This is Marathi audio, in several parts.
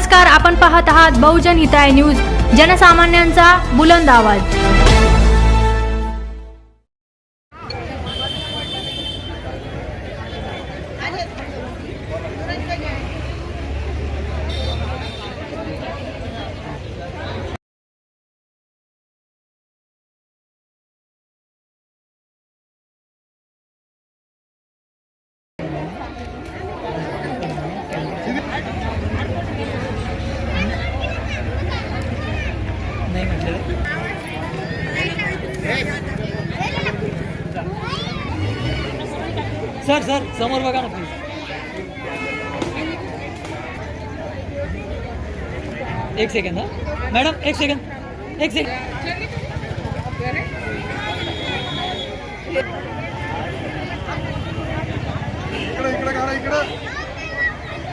नमस्कार, आपण पाहत आहात बहुजन हिताय न्यूज, जनसामान्यांचा बुलंद आवाज। सर सर समोर बघा ना प्लीज। एक सेकंड हा मॅडम, एक सेकंड।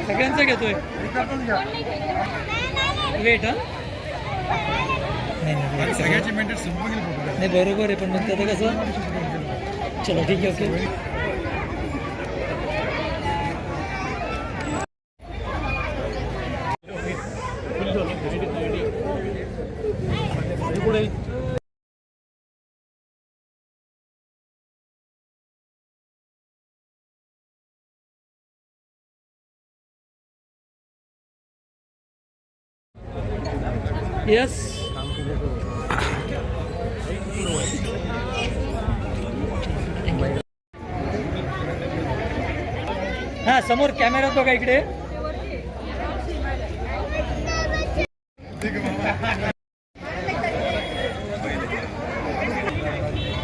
सगळ्यांचं घेतोय वेट हा नाही बरोबर आहे, पण मग त्याचं कसं चलो ठीक आहे ओके। यस हा समोर कॅमेरा बघा इकडे।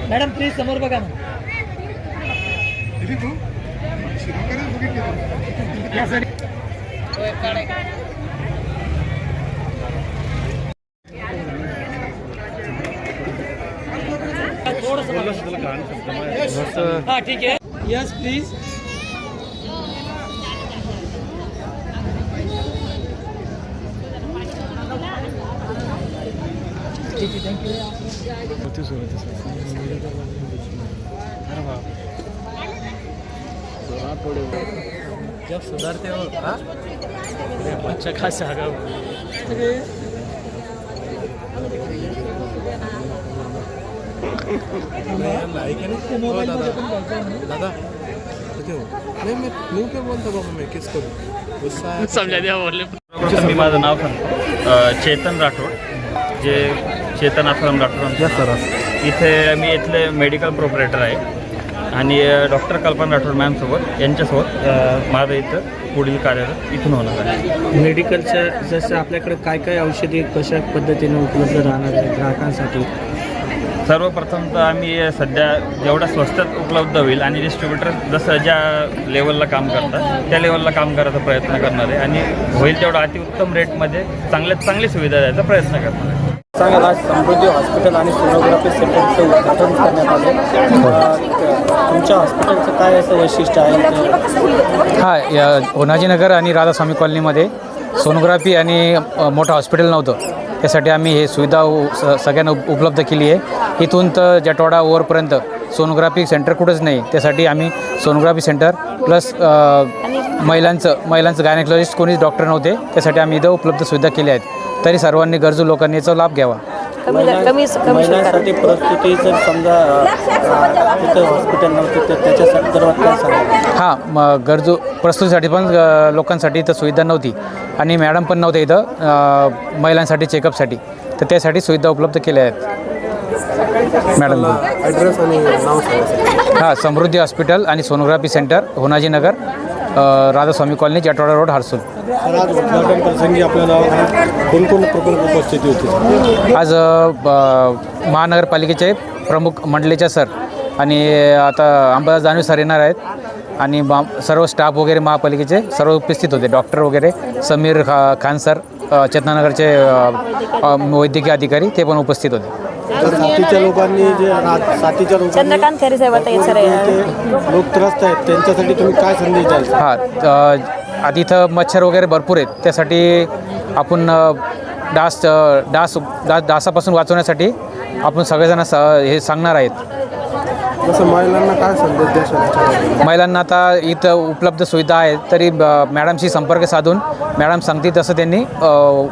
मॅडम प्लीज समोर बघा ना। हाँ ठीक है, यस प्लीज। ठीक है, थैंक यू। जब सुधरते हो बच्चा खासा आगा दादा मी काय बोलतो बाबा, मी किस करू समजा द्या बोलले। मी माझं नाव चेतन राठोड, जे चेतन आसाराम राठोड सर। इथे मी इथले मेडिकल प्रोपरेटर आहे आणि डॉक्टर कल्पना राठोड मॅमसोबत यांच्यासोबत माझं इथं पुढील कार्यरत इथून होणार आहे। मेडिकलच्या जसं आपल्याकडे काय काय औषधी कशा पद्धतीने उपलब्ध राहणार आहे ग्राहकांसाठी? सर्वप्रथम तर आम्ही सध्या जेवढा स्वस्तात उपलब्ध होईल आणि डिस्ट्रीब्युटर जसं ज्या लेवलला काम करतात त्या लेवलला काम करायचा प्रयत्न करणार आहे आणि होईल तेवढा अतिउत्तम रेटमध्ये चांगल्यात चांगली सुविधा द्यायचा प्रयत्न करणार आहे। सांगा, आज समृद्धी हॉस्पिटल आणि सोनोग्राफी सेंटरचं उद्घाटन करण्यात आले। तुमच्या हॉस्पिटलचं काय असं वैशिष्ट्य आहे? हा, या होनाजीनगर आणि राधास्वामी कॉलनीमध्ये सोनोग्राफी आणि मोठं हॉस्पिटल नव्हतं, त्यासाठी आम्ही हे सुविधा सगळ्यांना उपलब्ध केली आहे। इथून तर जटवाडा ओव्हरपर्यंत सोनोग्राफी सेंटर कुठंच नाही, त्यासाठी आम्ही सोनोग्राफी सेंटर प्लस महिलांचं गायनेकॉलॉजिस्ट कोणीच डॉक्टर नव्हते, त्यासाठी आम्ही इथं उपलब्ध सुविधा केल्या आहेत। तरी सर्वांनी गरजू लोकांनी याचा लाभ घ्यावा। महिलांसाठी परिस्थिती जर समजा तिथं हॉस्पिटल नव्हतं तर त्याच्या संदर्भात काय सांगा? हां, गरजू प्रस्तुतीसाठी पण लोकांसाठी इथं सुविधा नव्हती आणि मॅडम पण नव्हते इथं महिलांसाठी चेकअपसाठी, तर त्यासाठी सुविधा उपलब्ध केल्या आहेत। मॅडम ॲड्रेस आणि नाव सांगा। हां, समृद्धी हॉस्पिटल आणि sonography centre Honajinagar, Radhaswami colony, Jatwada road, Harsul. आज उद्घाटन प्रसंगी आपल्याला कोणकोण प्रकल्प उपस्थिती होती? आज महानगरपालिकेचे प्रमुख मंडळीचे सर आणि आता अंबादास दानवे सर येणार आहेत आणि सर्व स्टाफ वगैरे महापालिकेचे सर्व उपस्थित होते। डॉक्टर वगैरे समीर खान सर, चेतनानगरचे वैद्यकीय अधिकारी ते पण उपस्थित होते। साथीच्या लोकांनी साथीच्या चंद्रकांत खैरे साहेब आता येत सर लोक त्रस्त आहेत, त्यांच्यासाठी तुम्ही काय संदेश द्याल? हां, आधी इथं मच्छर वगैरे भरपूर आहेत, त्यासाठी आपण डासापासून वाचवण्यासाठी आपण सगळेजण हे सांगणार आहेत। जसं महिलांना काय संदेश द्याल? महिलांना आता इथं उपलब्ध सुविधा आहेत तरी मॅडमशी संपर्क साधून मॅडम सांगतील तसं त्यांनी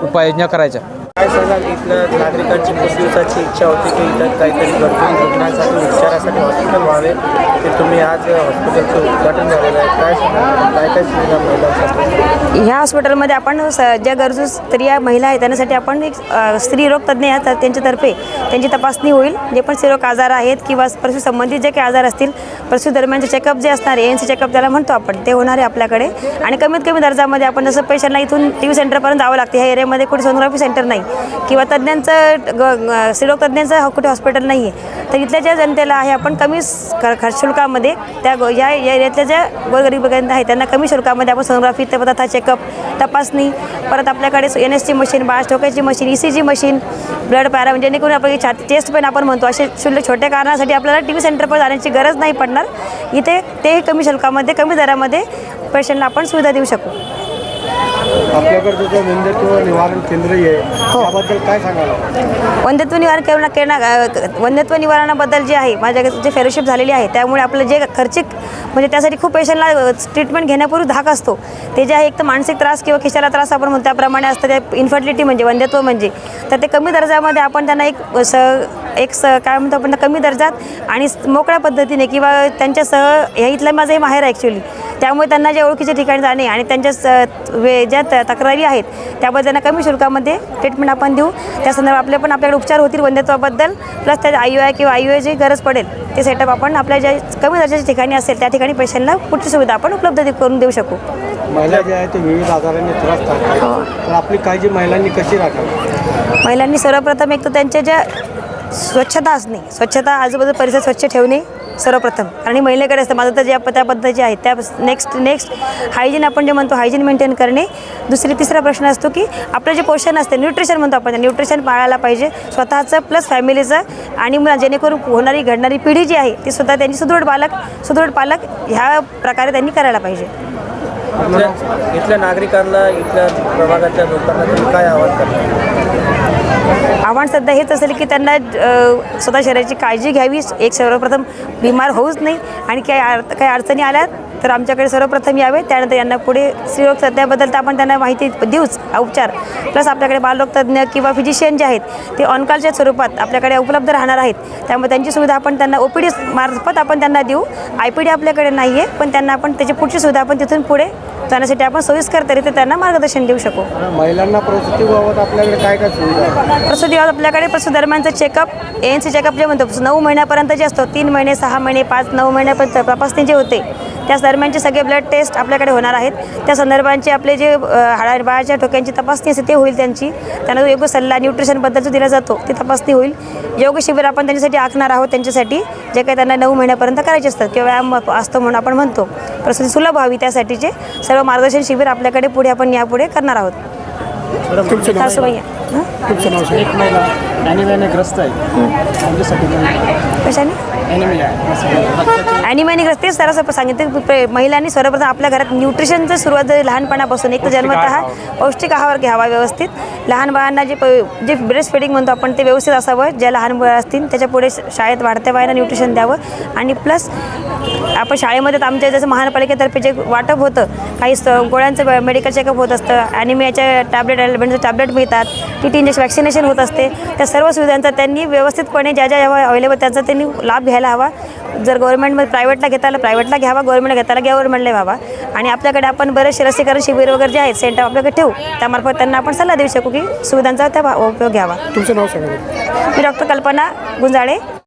उपाययोजना करायच्या. काय सांगाल, इथल्या नागरिकांची खूप दिवसाची इच्छा होती की इथं काहीतरी गरजू रुग्णांसाठी उपचारासाठी हॉस्पिटल व्हावे, ते तुम्ही आज हॉस्पिटलचं उद्घाटन झालेलं आहे. काय सांगाल, काय काय सुविधा महिलांसाठी? ह्या हॉस्पिटलमध्ये आपण ज्या गरजू स्त्रिया महिला आहेत त्यांच्यासाठी आपण एक स्त्रीरोग तज्ज्ञ आहेत त्यांच्यातर्फे त्यांची तपासणी होईल. जे पण स्त्रीरोग आजार आहेत किंवा प्रसूती संबंधित जे काही आजार असतील, प्रसूती दरम्यानचे चेकअप जे असणार ANC चेकअप त्याला म्हणतो आपण, ते होणार आहे आपल्याकडे. आणि कमीत कमी दर्जामध्ये आपण जसं पेशंटला इथून TV सेंटरपर्यंत जावं लागते, ह्या एरियामध्ये कुठे सोनोग्राफी सेंटर नाही किंवा तज्ज्ञांचं स्त्रीरोग तज्ज्ञांचं कुठे हॉस्पिटल नाही आहे, तर इथल्या ज्या जनतेला आहे आपण कमी खर्च शुल्कामध्ये त्या या एरियातल्या ज्या गोरगरीब आहेत त्यांना कमी शुल्कामध्ये आपण सोनोग्राफी तथा चेकअप तपासणी, परत आपल्याकडे NSची मशीन, बाळ ठोक्याची मशीन, ECG मशीन, ब्लड पॅरा, म्हणजे जेणेकरून आपण छाती टेस्ट पण आपण म्हणतो, असे छोट्या कारणासाठी आपल्याला TV सेंटरवर जाण्याची गरज नाही पडणार. इथे तेही कमी शुल्कामध्ये कमी दरामध्ये पेशंटला आपण सुविधा देऊ शकू. आपल्याकडचं जो वंध्यत्व निवारण केंद्र आहे त्याबद्दल काय सांगाल? वंध्यत्व निवारणाबद्दल जे आहे माझ्या जे फेलोशिप झालेली आहे त्यामुळे आपलं जे खर्चिक म्हणजे त्यासाठी खूप पेशंटला ट्रीटमेंट घेण्यापूर्वी धाक असतो, ते जे आहे एक तर मानसिक त्रास किंवा खिशाला त्रास आपण म्हणतो त्याप्रमाणे असतं. ते इन्फर्टिलिटी म्हणजे वंध्यत्व म्हणजे, तर ते कमी दर्जामध्ये आपण त्यांना काय म्हणतो आपण कमी दर्जात आणि मोकळ्या पद्धतीने किंवा त्यांच्यासह ह्या इथलं माझं हे माहेर आहे ॲक्च्युली, त्यामुळे त्यांना जे ओळखीच्या ठिकाणी जाणे आणि त्यांच्या ज्या तक्रारी आहेत त्याबद्दल त्यांना कमी शुल्कामध्ये ट्रीटमेंट आपण देऊ. त्या संदर्भात आपल्याकडे उपचार होतील वंध्यत्वाबद्दल, प्लस त्या IUI किंवा IUI जी गरज पडेल ते सेटअप आपण आपल्या ज्या कमी दर्जाच्या ठिकाणी असेल त्या ठिकाणी पेशंटला पुढची सुविधा आपण उपलब्ध करून देऊ शकू. महिला ज्या आहेत ते विविध आजारांनी त्रस्त आहेत, तर आपली काळजी महिलांनी कशी राखावी? महिलांनी सर्वप्रथम एक तर त्यांच्या ज्या स्वच्छता असणे, स्वच्छता आजूबाजू परिसर स्वच्छ ठेवणे सर्वप्रथम, आणि महिलेकडे असतं माझं तर ज्या त्या पद्धती आहेत त्या नेक्स्ट हायजीन आपण जे म्हणतो हायजीन मेंटेन करणे. तिसरा प्रश्न असतो की आपलं जे पोषण असते न्यूट्रिशन म्हणतो आपण, न्यूट्रिशन पाळायला पाहिजे स्वतःचं प्लस फॅमिलीचं, आणि जेणेकरून घडणारी पिढी जी आहे ती सुद्धा त्यांची सुदृढ पालक ह्या प्रकारे त्यांनी करायला पाहिजे. इथल्या नागरिकांना, इथल्या प्रभागातल्या लोकांना तुम्ही काय आवाहन करणार? आव्हान सध्या हेच असेल की त्यांना स्वतः शरीराची काळजी घ्यावी, एक सर्वप्रथम बिमार होऊच नाही, आणि काही अडचणी आल्या तर आमच्याकडे सर्वप्रथम यावे. त्यानंतर यांना पुढे स्त्रीरोग तज्ज्ञाबद्दल तर आपण त्यांना माहिती देऊच उपचार, प्लस आपल्याकडे बालरोग तज्ज्ञ किंवा फिजिशियन जे आहेत ते ऑनकॉलच्या स्वरूपात आपल्याकडे उपलब्ध राहणार आहेत, त्यामुळे त्यांची सुविधा आपण त्यांना OPD मार्फत आपण त्यांना देऊ. IPD आपल्याकडे नाही आहे, पण त्यांना आपण त्याची पुढची सुविधा आपण तिथून पुढे जाण्यासाठी आपण सोयीस्कर तरी त्यांना मार्गदर्शन देऊ शकू. महिलांना प्रसूतीबाबत आपल्याकडे काय काय सुविधा आहे? प्रसूतीबाबत आपल्याकडे प्रसूती दरम्यानचं चेकअप, ANC चेकअप जे म्हणतो 9 महिन्यापर्यंत जे असतो, 3 महिने 6 महिने 5-9 महिन्यापर्यंत तपासणी जे होते त्या दरम्यानचे सगळे ब्लड टेस्ट आपल्याकडे होणार आहेत. त्या संदर्भांचे आपले जे बाळाच्या ठोक्यांची तपासणी असते ते होईल त्यांची, त्यांना योग्य सल्ला न्यूट्रिशनबद्दल जो दिला जातो ती तपासणी होईल. योग शिबिर आपण त्यांच्यासाठी आखणार आहोत, त्यांच्यासाठी जे काही त्यांना 9 महिन्यापर्यंत करायचे असतात किंवा व्यायाम असतो म्हणून आपण म्हणतो, प्रसूती सुलभ व्हावी त्यासाठीचे सर्व मार्गदर्शन शिबिर आपल्याकडे पुढे आपण यापुढे करणार आहोत. एक महिला ॲनिमियाने ग्रस्त आहे, कशाने ॲनिमियाने ग्रस्त, तेच सरस सांगितले. महिलांनी सर्वप्रथम आपल्या घरात न्यूट्रिशनचं सुरुवात जरी लहानपणापासून एक तर जन्मतः पौष्टिक आहार घ्यावा व्यवस्थित. लहान बाळांना जे ब्रेस्ट फीडिंग म्हणतो आपण ते व्यवस्थित असावं, ज्या लहान मुलं असतील त्याच्या पुढे शाळेत वाढत्या वयानं न्यूट्रिशन द्यावं. आणि प्लस आपण शाळेमध्ये आमच्या जसं महानगरपालिकेतर्फे जे वाटप होतं, काही गोळ्यांचं मेडिकल चेकअप होत असतं, ॲनिमियाच्या टॅबलेट मिळतात, TT इंजेक्शन वॅक्सिनेशन होत असते, त्या सर्व सुविधांचा त्यांनी व्यवस्थितपणे ज्या अवेलेबल त्याचा त्यांनी लाभ घ्यायला हवा. जर गव्हर्नमेंटमध्ये प्रायव्हेटला घेताला प्रायव्हेटला घ्यावा, गव्हर्नमेंटला घेताला गव्हर्नमेंटला घ्यावा. आणि आपल्याकडे आपण बरेचसे लसीकरण शिबिर वगैरे जे आहेत सेंटर आपल्याकडे ठेवू, त्यामार्फत त्यांना आपण सल्ला देऊ शकू की सुविधांचा त्या उपयोग घ्यावा. तुमचं नाव सांगा. मी डॉक्टर कल्पना गुंजाळे.